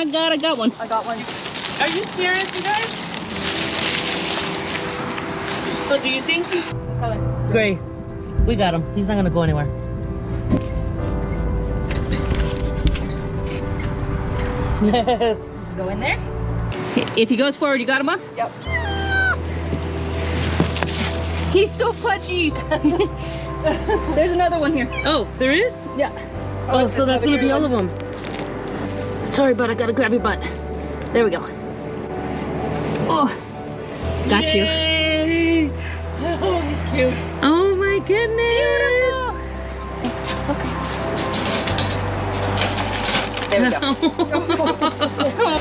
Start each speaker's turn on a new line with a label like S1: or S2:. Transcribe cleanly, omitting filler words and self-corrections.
S1: my god, I got one.
S2: I got one. Are you serious, you guys? So do you think he's... What color?
S3: Gray. We got him. He's not gonna go anywhere. Yes.
S1: Go in there. If he goes forward, you got him up?
S2: Yep.
S1: He's so pudgy. There's another one here.
S3: Oh, there is?
S1: Yeah.
S3: Oh, so that's gonna be all of them.
S1: Sorry, bud, I gotta grab your butt. There we go. Oh, got you.
S3: Yay!
S2: Oh, he's cute.
S3: Oh my goodness.
S1: It's okay. There we go.
S2: Oh